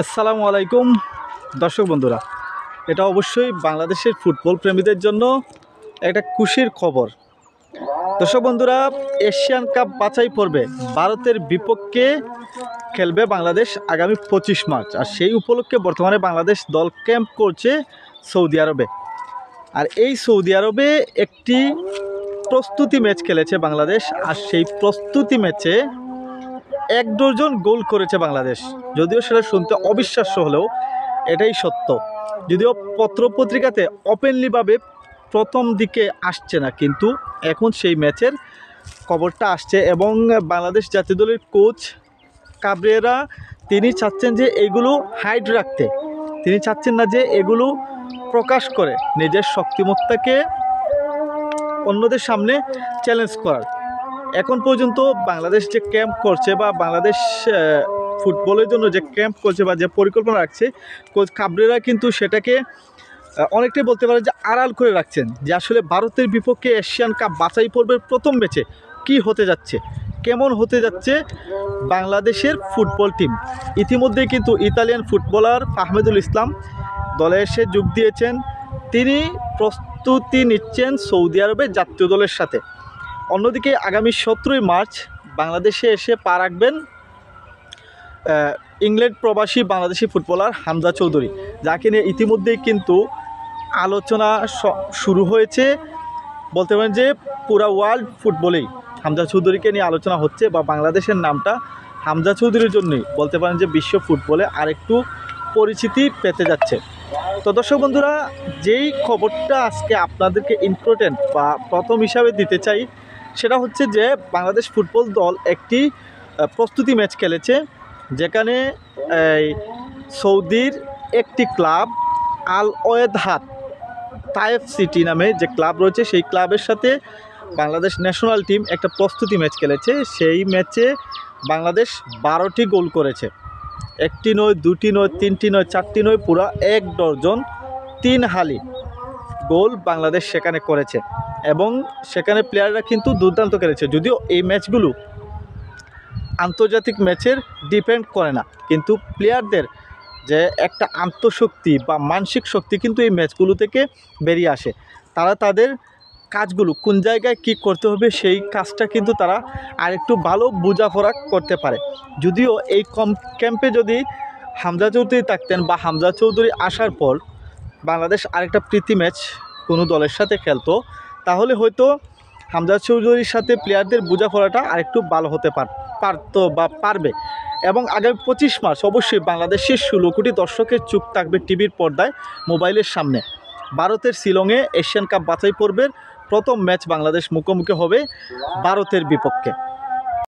আসসালামু আলাইকুম দর্শক বন্ধুরা, এটা অবশ্যই বাংলাদেশের ফুটবল প্রেমীদের জন্য একটা খুশির খবর। দর্শক বন্ধুরা, এশিয়ান কাপ বাছাই পর্বে ভারতের বিপক্ষে খেলবে বাংলাদেশ আগামী 25 মার্চ। আর সেই উপলক্ষে বর্তমানে বাংলাদেশ দল ক্যাম্প করছে সৌদি আরবে। আর এই সৌদি আরবে একটি প্রস্তুতি ম্যাচ খেলেছে বাংলাদেশ। আর সেই প্রস্তুতি ম্যাচে 1 ডজন গোল করেছে বাংলাদেশ। যদিও সেটা শুনতে অবিশ্বাস্য হলেও এটাই সত্য। যদিও পত্রপত্রিকাতে ওপেনলিভাবে প্রথম দিকে আসছে না, কিন্তু এখন সেই ম্যাচের খবরটা আসছে। এবং বাংলাদেশ জাতীয় দলের কোচ কাবরেরা তিনি চাচ্ছেন যে এগুলো হাইড রাখতে। তিনি চাচ্ছেন না যে এগুলো প্রকাশ করে নিজের শক্তিমত্তাকে অন্যদের সামনে চ্যালেঞ্জ করার। এখন পর্যন্ত বাংলাদেশ যে ক্যাম্প করছে বা বাংলাদেশ ফুটবলের জন্য যে ক্যাম্প করছে বা যে পরিকল্পনা রাখছে, কোচ কাবরেরা কিন্তু সেটাকে অনেকটাই বলতে পারে যে আড়াল করে রাখছেন, যে আসলে ভারতের বিপক্ষে এশিয়ান কাপ বাছাই পর্বের প্রথম ম্যাচে কি হতে যাচ্ছে, কেমন হতে যাচ্ছে বাংলাদেশের ফুটবল টিম। ইতিমধ্যেই কিন্তু ইতালিয়ান ফুটবলার ফাহমেদুল ইসলাম দলে এসে যোগ দিয়েছেন। তিনি প্রস্তুতি নিচ্ছেন সৌদি আরবের জাতীয় দলের সাথে। অন্যদিকে আগামী 17 মার্চ বাংলাদেশে এসে পা রাখবেন ইংল্যান্ড প্রবাসী বাংলাদেশি ফুটবলার হামজা চৌধুরী, যাকে নিয়ে ইতিমধ্যেই কিন্তু আলোচনা শুরু হয়েছে। বলতে পারেন যে পুরা ওয়ার্ল্ড ফুটবলেই হামজা চৌধুরীকে নিয়ে আলোচনা হচ্ছে, বা বাংলাদেশের নামটা হামজা চৌধুরীর জন্যই বলতে পারেন যে বিশ্ব ফুটবলে আরেকটু পরিচিতি পেতে যাচ্ছে। তো দর্শক বন্ধুরা, যেই খবরটা আজকে আপনাদেরকে ইম্পর্টেন্ট বা প্রথম হিসাবে দিতে চাই, সেটা হচ্ছে যে বাংলাদেশ ফুটবল দল একটি প্রস্তুতি ম্যাচ খেলেছে, যেখানে সৌদির একটি ক্লাব আল ওয়েদহাদ তায়েফ সিটি নামে যে ক্লাব রয়েছে, সেই ক্লাবের সাথে বাংলাদেশ ন্যাশনাল টিম একটা প্রস্তুতি ম্যাচ খেলেছে। সেই ম্যাচে বাংলাদেশ 12টি গোল করেছে। 1টি নয়, 2টি নয়, 3টি নয়, 4টি নয়, পুরা 1 ডজন 3 হালি গোল বাংলাদেশ সেখানে করেছে। এবং সেখানে প্লেয়াররা কিন্তু দুর্দান্ত খেলেছে। যদিও এই ম্যাচগুলো আন্তর্জাতিক ম্যাচের ডিপেন্ড করে না, কিন্তু প্লেয়ারদের যে একটা আন্তঃশক্তি বা মানসিক শক্তি কিন্তু এই ম্যাচগুলো থেকে বেরিয়ে আসে। তারা তাদের কাজগুলো কোন জায়গায় কী করতে হবে সেই কাজটা কিন্তু তারা আরেকটু ভালো বোঝাপড়া করতে পারে। যদিও এই ক্যাম্পে যদি হামজা চৌধুরী থাকতেন বা হামজা চৌধুরী আসার পর বাংলাদেশ আরেকটা প্রীতি ম্যাচ কোনো দলের সাথে খেলতো, তাহলে হয়তো হামজা চৌধুরীর সাথে প্লেয়ারদের বোঝাপড়াটা আরেকটু ভালো হতে পারতো বা পারবে। এবং আগামী 25 মার্চ অবশ্যই বাংলাদেশের 16 কোটি দর্শকের চোখ থাকবে টিভির পর্দায়, মোবাইলের সামনে। ভারতের শিলংয়ে এশিয়ান কাপ বাছাই পর্বের প্রথম ম্যাচ বাংলাদেশ মুখোমুখি হবে ভারতের বিপক্ষে।